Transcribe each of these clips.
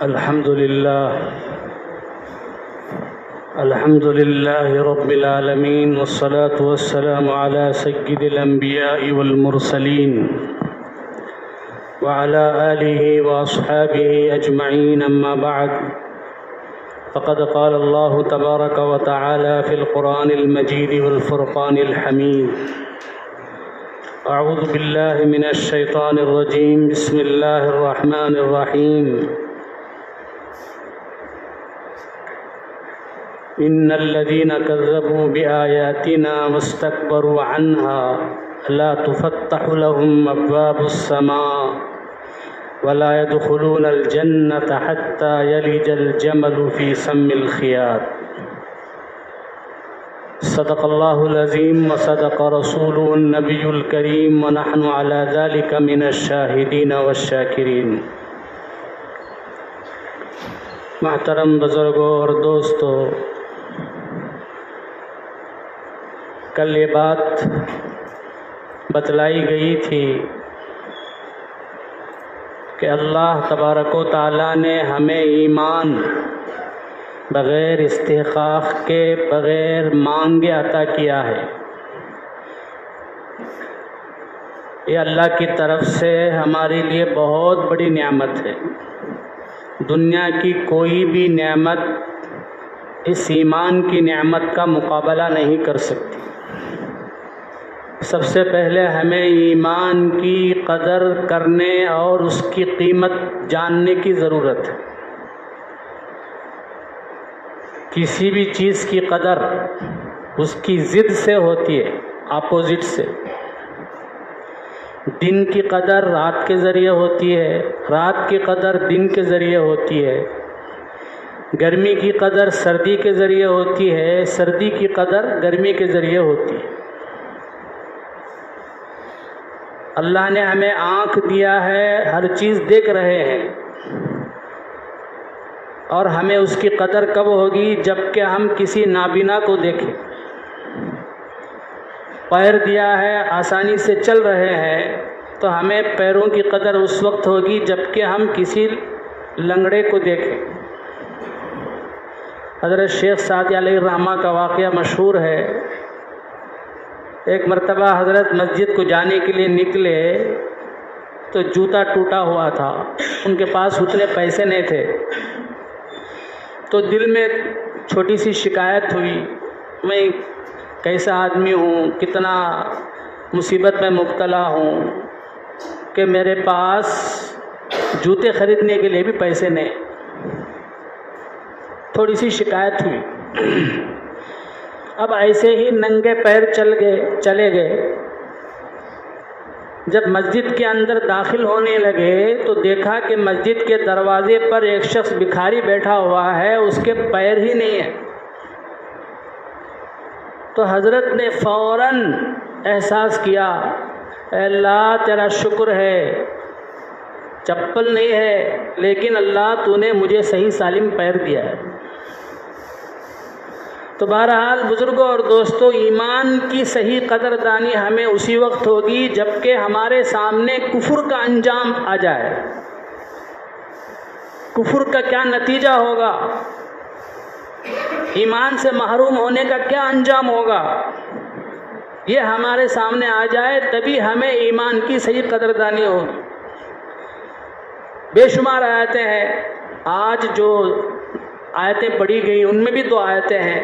الحمد لله رب العالمين، والصلاة والسلام على سيد الأنبياء والمرسلين وعلى آله وأصحابه أجمعين، أما بعد، فقد قال الله تبارك وتعالى في القرآن المجيد والفرقان الحميد: أعوذ بالله من الشيطان الرجيم، بسم الله الرحمن الرحيم. إن الذين كذبوا بآياتنا واستكبروا عنها لا تفتح لهم أبواب السماء ولا يدخلون الجنة حتى يلج الجمل في سم الخياط. صدق الله العظيم وصدق رسوله النبي الكريم، ونحن على ذلك من الشاهدين والشاكرين. محترم بزرگوں اور دوستو، کل یہ بات بتلائی گئی تھی کہ اللہ تبارک و تعالیٰ نے ہمیں ایمان بغیر استحقاق کے، بغیر مانگے عطا کیا ہے. یہ اللہ کی طرف سے ہمارے لیے بہت بڑی نعمت ہے. دنیا کی کوئی بھی نعمت اس ایمان کی نعمت کا مقابلہ نہیں کر سکتی. سب سے پہلے ہمیں ایمان کی قدر کرنے اور اس کی قیمت جاننے کی ضرورت ہے. کسی بھی چیز کی قدر اس کی ضد سے ہوتی ہے، اپوزٹ سے. دن کی قدر رات کے ذریعے ہوتی ہے، رات کی قدر دن کے ذریعے ہوتی ہے. گرمی کی قدر سردی کے ذریعے ہوتی ہے، سردی کی قدر گرمی کے ذریعے ہوتی ہے. اللہ نے ہمیں آنکھ دیا ہے، ہر چیز دیکھ رہے ہیں، اور ہمیں اس کی قدر کب ہوگی؟ جب کہ ہم کسی نابینا کو دیکھیں. پیر دیا ہے، آسانی سے چل رہے ہیں، تو ہمیں پیروں کی قدر اس وقت ہوگی جب کہ ہم کسی لنگڑے کو دیکھیں. حضرت شیخ سعدی علیہ الرحمہ کا واقعہ مشہور ہے. ایک مرتبہ حضرت مسجد کو جانے کے لیے نکلے تو جوتا ٹوٹا ہوا تھا، ان کے پاس اتنے پیسے نہیں تھے. تو دل میں چھوٹی سی شکایت ہوئی، میں کیسا آدمی ہوں، کتنا مصیبت میں مبتلا ہوں کہ میرے پاس جوتے خریدنے کے لیے بھی پیسے نہیں. تھوڑی سی شکایت ہوئی. اب ایسے ہی ننگے پیر چلے گئے. جب مسجد کے اندر داخل ہونے لگے تو دیکھا کہ مسجد کے دروازے پر ایک شخص بھکاری بیٹھا ہوا ہے، اس کے پیر ہی نہیں ہیں. تو حضرت نے فوراً احساس کیا، اے اللہ تیرا شکر ہے، چپل نہیں ہے لیکن اللہ تو نے مجھے صحیح سالم پیر دیا ہے. تو بہرحال بزرگوں اور دوستوں، ایمان کی صحیح قدردانی ہمیں اسی وقت ہوگی جب کہ ہمارے سامنے کفر کا انجام آ جائے. کفر کا کیا نتیجہ ہوگا، ایمان سے محروم ہونے کا کیا انجام ہوگا، یہ ہمارے سامنے آ جائے، تبھی ہمیں ایمان کی صحیح قدردانی ہوگی. بے شمار آیتیں ہیں. آج جو آیتیں پڑھی گئی ان میں بھی 2 آیتیں ہیں.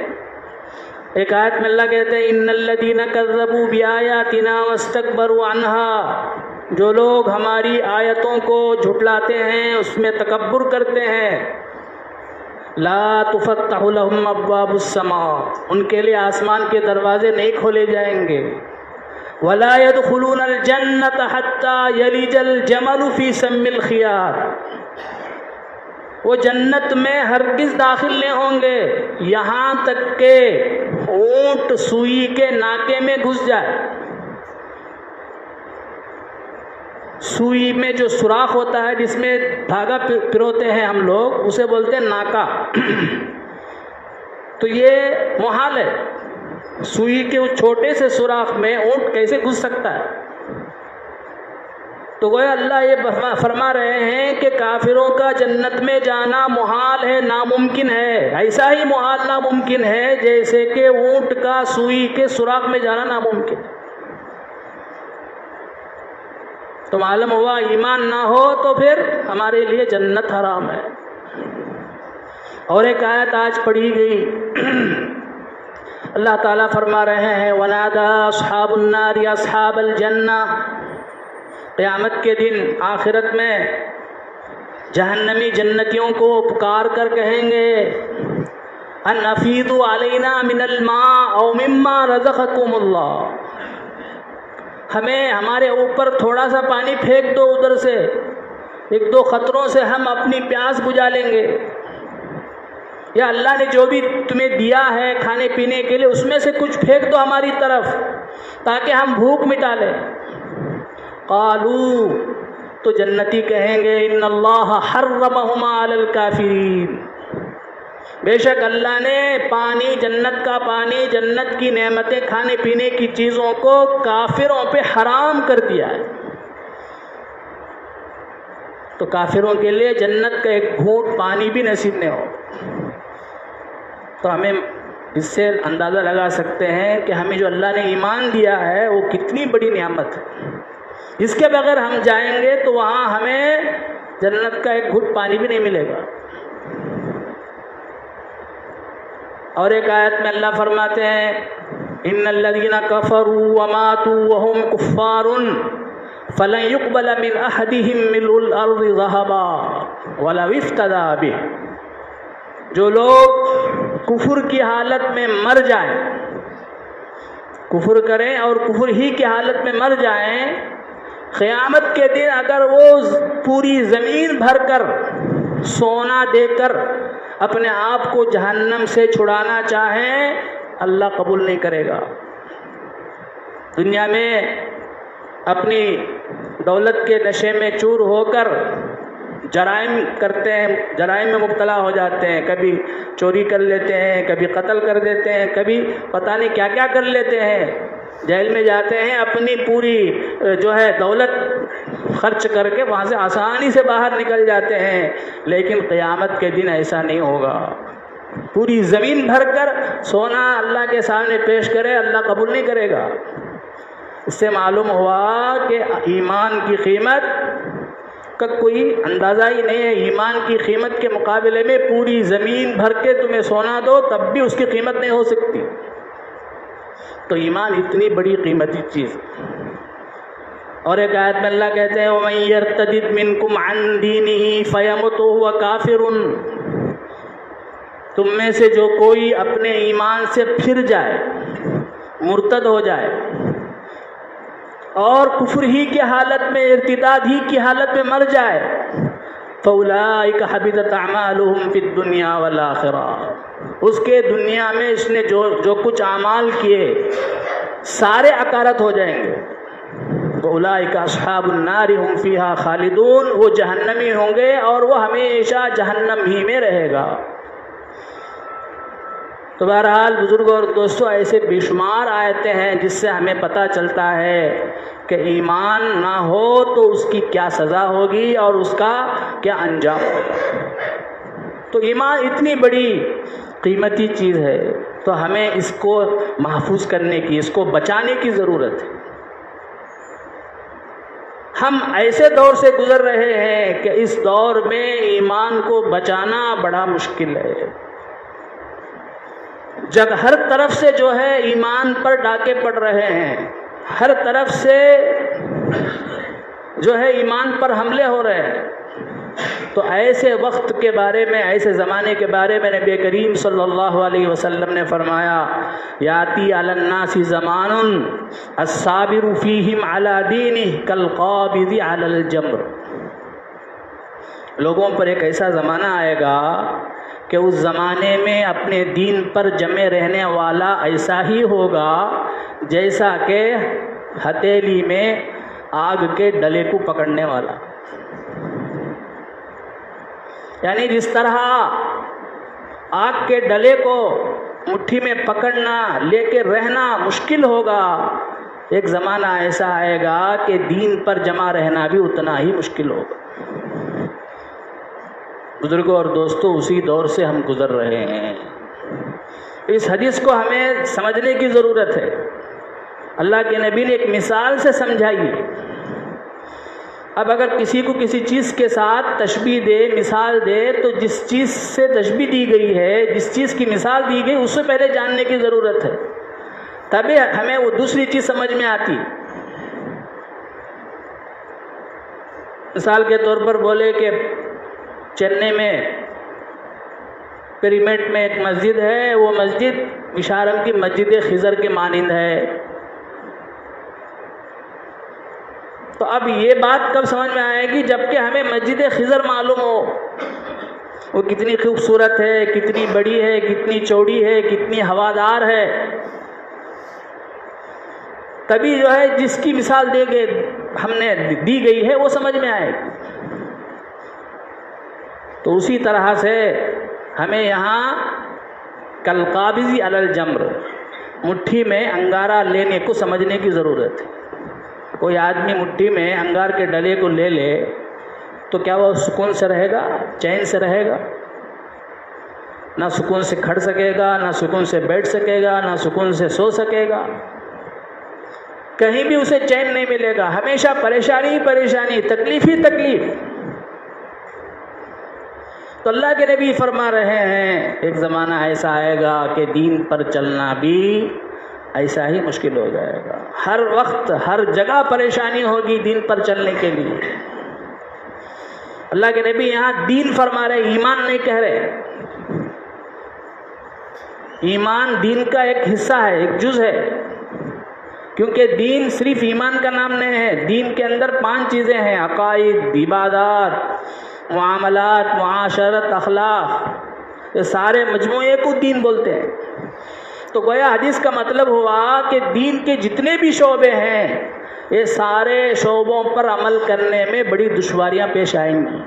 ایک آیت میں اللہ کہتے ہیں ان الذین کذبوا بآیاتنا واستکبروا عنہا، جو لوگ ہماری آیتوں کو جھٹلاتے ہیں، اس میں تکبر کرتے ہیں، لا تفتح لهم ابواب السماء، ان کے لیے آسمان کے دروازے نہیں کھولے جائیں گے. ولا يدخلون الجنة حتى يلج الجمل في سم الخياط، وہ جنت میں ہرگز داخل نہیں ہوں گے یہاں تک کہ اونٹ سوئی کے ناکے میں گھس جائے. سوئی میں جو سوراخ ہوتا ہے جس میں دھاگا پروتے ہیں ہم لوگ، اسے بولتے ہیں ناکا. تو یہ محال ہے، سوئی کے اس چھوٹے سے سوراخ میں اونٹ کیسے گھس سکتا ہے؟ تو گویا اللہ یہ فرما رہے ہیں کہ کافروں کا جنت میں جانا محال ہے، ناممکن ہے، ایسا ہی محال ناممکن ہے جیسے کہ اونٹ کا سوئی کے سوراخ میں جانا ناممکن ہے۔ تو معلوم ہوا ایمان نہ ہو تو پھر ہمارے لیے جنت حرام ہے۔ اور ایک آیت آج پڑھی گئی، اللہ تعالیٰ فرما رہے ہیں وَنَادَى أَصْحَابُ النَّارِ أَصْحَابَ الْجَنَّةِ، قیامت کے دن آخرت میں جہنمی جنتیوں کو پکار کر کہیں گے ان افیضوا علینا من الماء او مما رزقکم اللہ، ہمیں ہمارے اوپر تھوڑا سا پانی پھینک دو ادھر سے، ایک دو قطروں سے ہم اپنی پیاس بجھا لیں گے، یا اللہ نے جو بھی تمہیں دیا ہے کھانے پینے کے لیے اس میں سے کچھ پھینک دو ہماری طرف تاکہ ہم بھوک مٹا لیں۔ قالوا، تو جنتی کہیں گے ان اللہ حرمہما علی الکافرین، بے شک اللہ نے پانی، جنت کا پانی، جنت کی نعمتیں، کھانے پینے کی چیزوں کو کافروں پہ حرام کر دیا ہے۔ تو کافروں کے لیے جنت کا ایک گھونٹ پانی بھی نصیب نہیں ہو۔ تو ہمیں اس سے اندازہ لگا سکتے ہیں کہ ہمیں جو اللہ نے ایمان دیا ہے وہ کتنی بڑی نعمت ہے، اس کے بغیر ہم جائیں گے تو وہاں ہمیں جنت کا ایک گھونٹ پانی بھی نہیں ملے گا۔ اور ایک آیت میں اللہ فرماتے ہیں ان الذین کفروا وماتوا وهم کفار فلن يقبل من احدهم ملء الارض ذهبا ولو افتدى به، جو لوگ کفر کی حالت میں مر جائیں، کفر کریں اور کفر ہی کی حالت میں مر جائیں، قیامت کے دن اگر وہ پوری زمین بھر کر سونا دے کر اپنے آپ کو جہنم سے چھڑانا چاہیں اللہ قبول نہیں کرے گا۔ دنیا میں اپنی دولت کے نشے میں چور ہو کر جرائم کرتے ہیں، جرائم میں مبتلا ہو جاتے ہیں، کبھی چوری کر لیتے ہیں، کبھی قتل کر دیتے ہیں، کبھی پتہ نہیں کیا کیا کر لیتے ہیں، جیل میں جاتے ہیں، اپنی پوری جو ہے دولت خرچ کر کے وہاں سے آسانی سے باہر نکل جاتے ہیں، لیکن قیامت کے دن ایسا نہیں ہوگا۔ پوری زمین بھر کر سونا اللہ کے سامنے پیش کرے اللہ قبول نہیں کرے گا۔ اس سے معلوم ہوا کہ ایمان کی قیمت کا کوئی اندازہ ہی نہیں ہے۔ ایمان کی قیمت کے مقابلے میں پوری زمین بھر کے تمہیں سونا دو تب بھی اس کی قیمت نہیں ہو سکتی۔ تو ایمان اتنی بڑی قیمتی چیز۔ اور ایک آیت میں اللہ کہتے ہیں وَمَن يَرْتَدِدْ مِنْكُمْ عَنْ دِينِهِ فَيَمُتْ وَهُوَ كَافِرٌ، تم میں سے جو کوئی اپنے ایمان سے پھر جائے، مرتد ہو جائے اور کفر ہی کی حالت میں، ارتداد ہی کی حالت میں مر جائے، فَأُولَٰئِكَ حَبِطَتْ أَعْمَالُهُمْ فِي الدُّنْيَا وَالْآخِرَةِ، اس کے دنیا میں اس نے جو کچھ اعمال کیے سارے اکارت ہو جائیں گے۔ وَأُولَٰئِكَ أَصْحَابُ النَّارِ هُمْ فِيهَا خَالِدُونَ، وہ جہنمی ہوں گے اور وہ ہمیشہ جہنم ہی میں رہے گا۔ تو بہرحال بزرگوں اور دوستوں، ایسے بے شمار آیتیں ہیں جس سے ہمیں پتہ چلتا ہے کہ ایمان نہ ہو تو اس کی کیا سزا ہوگی اور اس کا کیا انجام ہوگا۔ تو ایمان اتنی بڑی قیمتی چیز ہے تو ہمیں اس کو محفوظ کرنے کی، اس کو بچانے کی ضرورت ہے۔ ہم ایسے دور سے گزر رہے ہیں کہ اس دور میں ایمان کو بچانا بڑا مشکل ہے۔ ہر طرف سے جو ہے ایمان پر ڈاکے پڑ رہے ہیں، ہر طرف سے جو ہے ایمان پر حملے ہو رہے ہیں۔ تو ایسے وقت کے بارے میں، ایسے زمانے کے بارے میں نبی کریم صلی اللہ علیہ وسلم نے فرمایا یاتی علی الناس زمان الصابر فیہم علی دینہ کالقابض علی الجمر، لوگوں پر ایک ایسا زمانہ آئے گا کہ اس زمانے میں اپنے دین پر جمے رہنے والا ایسا ہی ہوگا جیسا کہ ہتھیلی میں آگ کے ڈلے کو پکڑنے والا، یعنی جس طرح آگ کے ڈلے کو مٹھی میں پکڑنا، لے کے رہنا مشکل ہوگا، ایک زمانہ ایسا آئے گا کہ دین پر جمع رہنا بھی اتنا ہی مشکل ہوگا۔ بزرگوں اور دوستوں، اسی دور سے ہم گزر رہے ہیں۔ اس حدیث کو ہمیں سمجھنے کی ضرورت ہے۔ اللہ کے نبی نے ایک مثال سے سمجھائی۔ اب اگر کسی کو کسی چیز کے ساتھ تشبیہ دے، مثال دے، تو جس چیز سے تشبیہ دی گئی ہے، جس چیز کی مثال دی گئی، اس سے پہلے جاننے کی ضرورت ہے، تبھی ہمیں وہ دوسری چیز سمجھ میں آتی۔ مثال کے طور پر بولے کہ چنئی میں پیرمیڈ میں ایک مسجد ہے، وہ مسجد وشارم کی مسجد خضر کے مانند ہے۔ تو اب یہ بات کب سمجھ میں آئے گی؟ جب کہ ہمیں مسجد خضر معلوم ہو، وہ کتنی خوبصورت ہے، کتنی بڑی ہے، کتنی چوڑی ہے، کتنی ہوادار ہے۔ تبھی جو ہے جس کی مثال ہم نے دی گئی ہے وہ سمجھ میں آئے گی۔ تو اسی طرح سے ہمیں یہاں کالقابض علی الجمر، مٹھی میں انگارہ لینے کو سمجھنے کی ضرورت ہے۔ کوئی آدمی مٹھی میں انگار کے ڈلے کو لے لے تو کیا وہ سکون سے رہے گا، چین سے رہے گا؟ نہ سکون سے کھڑ سکے گا، نہ سکون سے بیٹھ سکے گا، نہ سکون سے سو سکے گا، کہیں بھی اسے چین نہیں ملے گا، ہمیشہ پریشانی ہی پریشانی، تکلیف ہی تکلیف۔ تو اللہ کے نبی فرما رہے ہیں ایک زمانہ ایسا آئے گا کہ دین پر چلنا بھی ایسا ہی مشکل ہو جائے گا۔ ہر وقت ہر جگہ پریشانی ہوگی دین پر چلنے کے لیے۔ اللہ کے نبی یہاں دین فرما رہے، ایمان نہیں کہہ رہے۔ ایمان دین کا ایک حصہ ہے، ایک جز ہے، کیونکہ دین صرف ایمان کا نام نہیں ہے۔ دین کے اندر 5 چیزیں ہیں: عقائد، عبادات، معاملات، معاشرت، اخلاق۔ یہ سارے مجموعے کو دین بولتے ہیں۔ تو گویا حدیث کا مطلب ہوا کہ دین کے جتنے بھی شعبے ہیں، یہ سارے شعبوں پر عمل کرنے میں بڑی دشواریاں پیش آئیں گی۔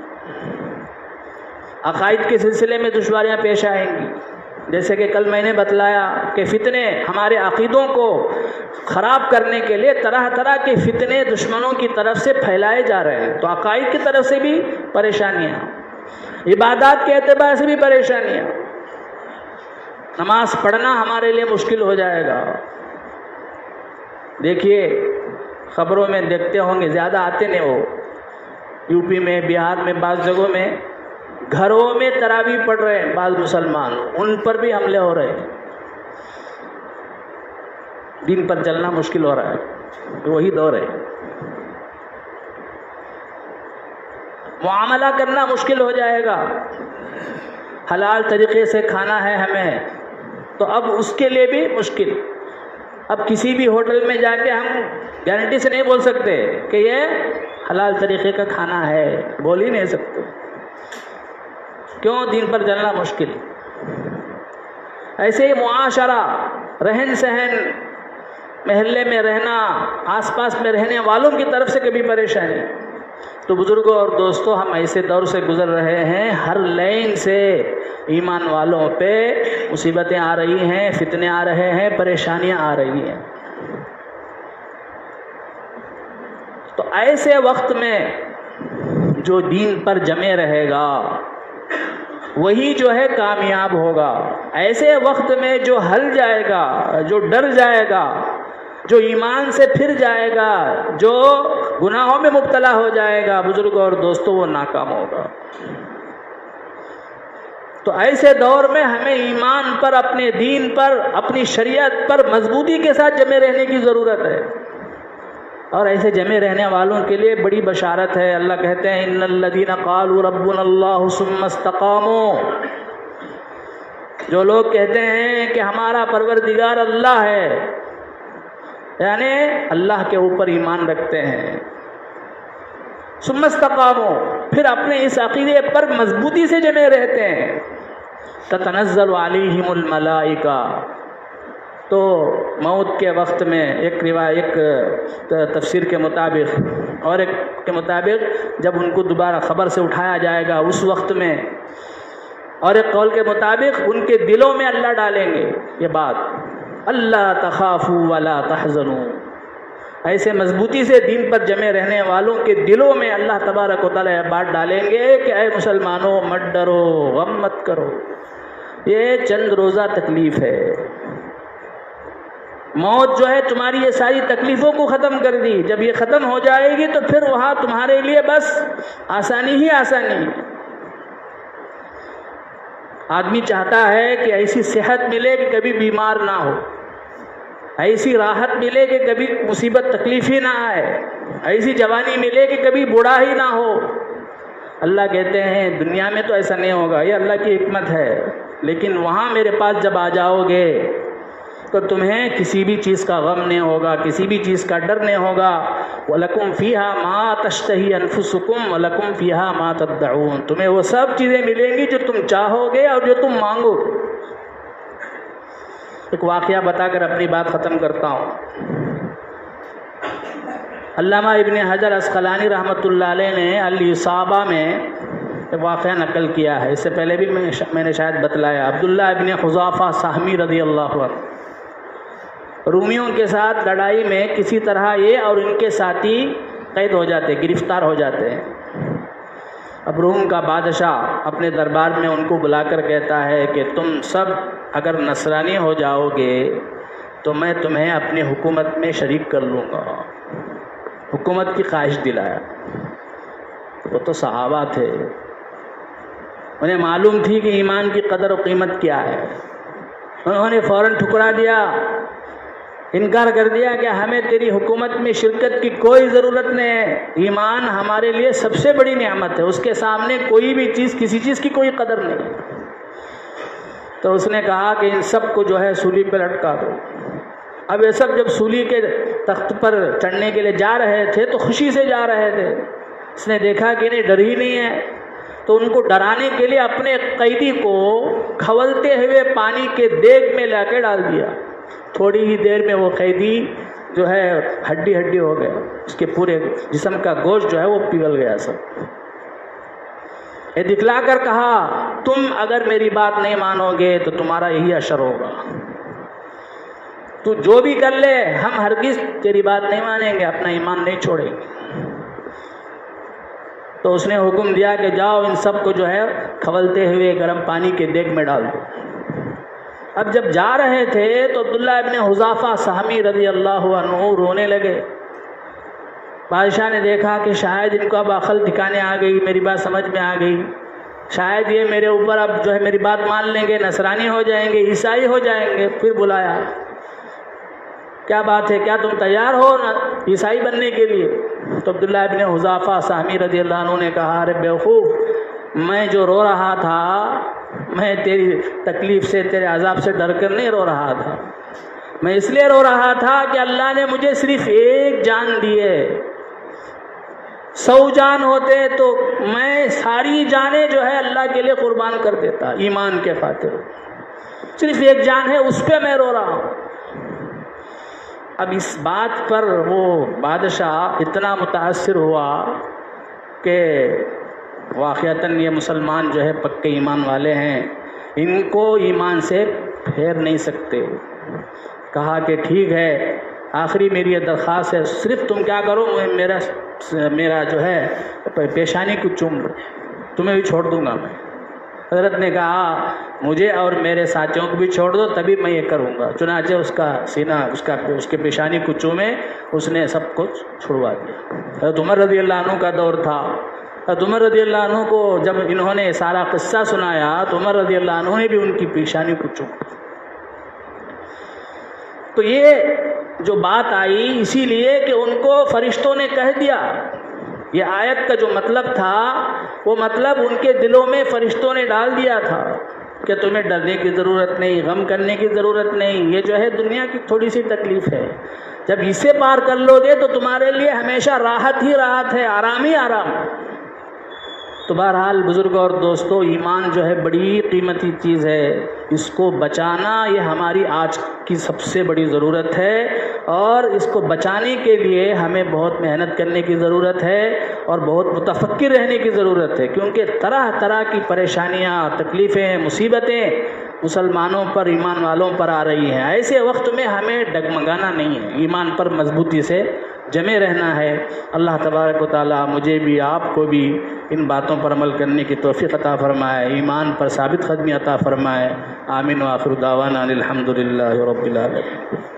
عقائد کے سلسلے میں دشواریاں پیش آئیں گی، جیسے کہ کل میں نے بتلایا کہ فتنے ہمارے عقیدوں کو خراب کرنے کے لیے طرح طرح کے فتنے دشمنوں کی طرف سے پھیلائے جا رہے ہیں۔ تو عقائد کی طرف سے بھی پریشانیاں، عبادات کے اعتبار سے بھی پریشانیاں۔ نماز پڑھنا ہمارے لیے مشکل ہو جائے گا۔ دیکھیے خبروں میں دیکھتے ہوں گے، زیادہ آتے نہیں وہ، یو پی میں، بہار میں، بعض جگہوں میں گھروں میں تراویح پڑھ رہے ہیں بعض مسلمان، ان پر بھی حملے ہو رہے ہیں۔ دین پر چلنا مشکل ہو رہا ہے، وہی دور ہے۔ معاملہ کرنا مشکل ہو جائے گا۔ حلال طریقے سے کھانا ہے ہمیں، تو اب اس کے لیے بھی مشکل۔ اب کسی بھی ہوٹل میں جا کے ہم گارنٹی سے نہیں بول سکتے کہ یہ حلال طریقے کا کھانا ہے، بول ہی نہیں سکتے۔ کیوں؟ دین پر چلنا مشکل۔ ایسے ہی معاشرہ، رہن سہن، محلے میں رہنا، آس پاس میں رہنے والوں کی طرف سے کبھی پریشانی۔ تو بزرگوں اور دوستوں، ہم ایسے دور سے گزر رہے ہیں، ہر لائن سے ایمان والوں پہ مصیبتیں آ رہی ہیں، فتنے آ رہے ہیں، پریشانیاں آ رہی ہیں۔ تو ایسے وقت میں جو دین پر جمے رہے گا وہی جو ہے کامیاب ہوگا۔ ایسے وقت میں جو ہل جائے گا، جو ڈر جائے گا، جو ایمان سے پھر جائے گا، جو گناہوں میں مبتلا ہو جائے گا، بزرگوں اور دوستوں، وہ ناکام ہوگا۔ تو ایسے دور میں ہمیں ایمان پر، اپنے دین پر، اپنی شریعت پر مضبوطی کے ساتھ جمے رہنے کی ضرورت ہے۔ اور ایسے جمے رہنے والوں کے لیے بڑی بشارت ہے۔ اللہ کہتے ہیں ان الذین قالوا ربنا اللہ ثم استقاموا، جو لوگ کہتے ہیں کہ ہمارا پروردگار اللہ ہے، یعنی اللہ کے اوپر ایمان رکھتے ہیں، ثم استقاموا، پھر اپنے اس عقیدے پر مضبوطی سے جمے رہتے ہیں، تتنزل علیہم الملائکہ، تو موت کے وقت میں ایک تفسیر کے مطابق اور ایک کے مطابق جب ان کو دوبارہ خبر سے اٹھایا جائے گا اس وقت میں، اور ایک قول کے مطابق ان کے دلوں میں اللہ ڈالیں گے یہ بات، اللہ تخافوا ولا تحزنوا، ایسے مضبوطی سے دین پر جمے رہنے والوں کے دلوں میں اللہ تبارک و تعالیٰ یہ بات ڈالیں گے کہ اے مسلمانوں مت ڈرو، غم مت کرو، یہ چند روزہ تکلیف ہے۔ موت جو ہے تمہاری یہ ساری تکلیفوں کو ختم کر دی، جب یہ ختم ہو جائے گی تو پھر وہاں تمہارے لیے بس آسانی ہی آسانی ہے۔ آدمی چاہتا ہے کہ ایسی صحت ملے کہ کبھی بیمار نہ ہو، ایسی راحت ملے کہ کبھی مصیبت تکلیف ہی نہ آئے، ایسی جوانی ملے کہ کبھی بوڑھا ہی نہ ہو۔ اللہ کہتے ہیں دنیا میں تو ایسا نہیں ہوگا، یہ اللہ کی حکمت ہے، لیکن وہاں میرے پاس جب آ جاؤ گے تو تمہیں کسی بھی چیز کا غم نہیں ہوگا، کسی بھی چیز کا ڈر نہیں ہوگا۔ وَلَكُمْ فِيهَا مَا تَشْتَهِي أَنفُسُكُمْ وَلَكُمْ فِيهَا مَا تَدَّعُونَ، تمہیں وہ سب چیزیں ملیں گی جو تم چاہو گے اور جو تم مانگو گے۔ ایک واقعہ بتا کر اپنی بات ختم کرتا ہوں۔ علامہ ابن حجر عسقلانی رحمۃ اللہ علیہ نے الاصابہ میں ایک واقعہ نقل کیا ہے، اس سے پہلے بھی میں نے شاید بتلایا۔ عبداللہ ابن حذافہ سہمی رضی اللہ عنہ رومیوں کے ساتھ لڑائی میں کسی طرح یہ اور ان کے ساتھی قید ہو جاتے، گرفتار ہو جاتے ہیں۔ اب روم کا بادشاہ اپنے دربار میں ان کو بلا کر کہتا ہے کہ تم سب اگر نصرانی ہو جاؤ گے تو میں تمہیں اپنی حکومت میں شریک کر لوں گا۔ حکومت کی خواہش دلایا۔ وہ تو صحابہ تھے، انہیں معلوم تھی کہ ایمان کی قدر و قیمت کیا ہے۔ انہوں نے فوراً ٹھکرا دیا، انکار کر دیا کہ ہمیں تیری حکومت میں شرکت کی کوئی ضرورت نہیں ہے، ایمان ہمارے لیے سب سے بڑی نعمت ہے، اس کے سامنے کوئی بھی چیز، کسی چیز کی کوئی قدر نہیں۔ تو اس نے کہا کہ ان سب کو جو ہے سولی پہ لٹکا دو۔ اب یہ سب جب سولی کے تخت پر چڑھنے کے لیے جا رہے تھے تو خوشی سے جا رہے تھے۔ اس نے دیکھا کہ انہیں ڈر ہی نہیں ہے، تو ان کو ڈرانے کے لیے اپنے قیدی کو کھولتے ہوئے پانی کے دیگ میں لا کے ڈال دیا۔ تھوڑی ہی دیر میں وہ قیدی جو ہے ہڈی ہڈی ہو گیا، اس کے پورے جسم کا گوشت جو ہے وہ پگھل گیا سب۔ یہ دکھلا کر کہا تم اگر میری بات نہیں مانو گے تو تمہارا یہی اشر ہوگا، تو جو بھی کر لے ہم ہرگز تیری بات نہیں مانیں گے، اپنا ایمان نہیں چھوڑیں گے۔ تو اس نے حکم دیا کہ جاؤ ان سب کو جو ہے کھولتے ہوئے گرم پانی کے دیگ میں ڈال دو۔ اب جب جا رہے تھے تو عبداللہ ابن حذافہ سہمی رضی اللہ عنہ رونے لگے۔ بادشاہ نے دیکھا کہ شاید ان کو اب عقل ٹھکانے آ گئی، میری بات سمجھ میں آ گئی، شاید یہ میرے اوپر اب جو ہے میری بات مان لیں گے، نصرانی ہو جائیں گے، عیسائی ہو جائیں گے۔ پھر بلایا، کیا بات ہے، کیا تم تیار ہو عیسائی بننے کے لیے؟ تو عبداللہ ابن حذافہ سہمی رضی اللہ عنہ نے کہا ارے بیوقوف، میں جو رو رہا تھا میں تیری تکلیف سے، تیرے عذاب سے ڈر کر نہیں رو رہا تھا، میں اس لیے رو رہا تھا کہ اللہ نے مجھے صرف ایک جان دی ہے، 100 جان ہوتے تو میں ساری جانیں جو ہے اللہ کے لیے قربان کر دیتا ایمان کے خاطر، صرف ایک جان ہے اس پہ میں رو رہا ہوں۔ اب اس بات پر وہ بادشاہ اتنا متاثر ہوا کہ واقعتاً یہ مسلمان جو ہے پکے ایمان والے ہیں، ان کو ایمان سے پھیر نہیں سکتے۔ کہا کہ ٹھیک ہے، آخری میری یہ درخواست ہے، صرف تم کیا کرو، میرا جو ہے پیشانی کو چوم لو، تمہیں بھی چھوڑ دوں گا میں۔ حضرت نے کہا مجھے اور میرے ساتھیوں کو بھی چھوڑ دو تبھی میں یہ کروں گا۔ چنانچہ اس کا سینہ اس کے پیشانی کو چومے، اس نے سب کچھ چھڑوا دیا۔ حضرت عمر رضی اللہ عنہ کا دور تھا۔ حضرت عمر رضی اللہ عنہ کو جب انہوں نے سارا قصہ سنایا تو عمر رضی اللہ عنہ نے بھی ان کی پیشانی کو چوما۔ تو یہ جو بات آئی اسی لیے کہ ان کو فرشتوں نے کہہ دیا، یہ آیت کا جو مطلب تھا وہ مطلب ان کے دلوں میں فرشتوں نے ڈال دیا تھا کہ تمہیں ڈرنے کی ضرورت نہیں، غم کرنے کی ضرورت نہیں، یہ جو ہے دنیا کی تھوڑی سی تکلیف ہے، جب اسے پار کر لو گے تو تمہارے لیے ہمیشہ راحت ہی راحت ہے، آرام ہی آرام ہے۔ تو بہرحال بزرگوں اور دوستوں، ایمان جو ہے بڑی قیمتی چیز ہے، اس کو بچانا یہ ہماری آج کی سب سے بڑی ضرورت ہے، اور اس کو بچانے کے لیے ہمیں بہت محنت کرنے کی ضرورت ہے اور بہت متفکر رہنے کی ضرورت ہے، کیونکہ طرح طرح کی پریشانیاں، تکلیفیں، مصیبتیں مسلمانوں پر، ایمان والوں پر آ رہی ہیں۔ ایسے وقت میں ہمیں ڈگمگانا نہیں ہے، ایمان پر مضبوطی سے جمے رہنا ہے۔ اللہ تبارک و تعالی مجھے بھی آپ کو بھی ان باتوں پر عمل کرنے کی توفیق عطا فرمائے، ایمان پر ثابت قدمی عطا فرمائے۔ آمین و آخر دعوانا الحمدللہ رب العالمین۔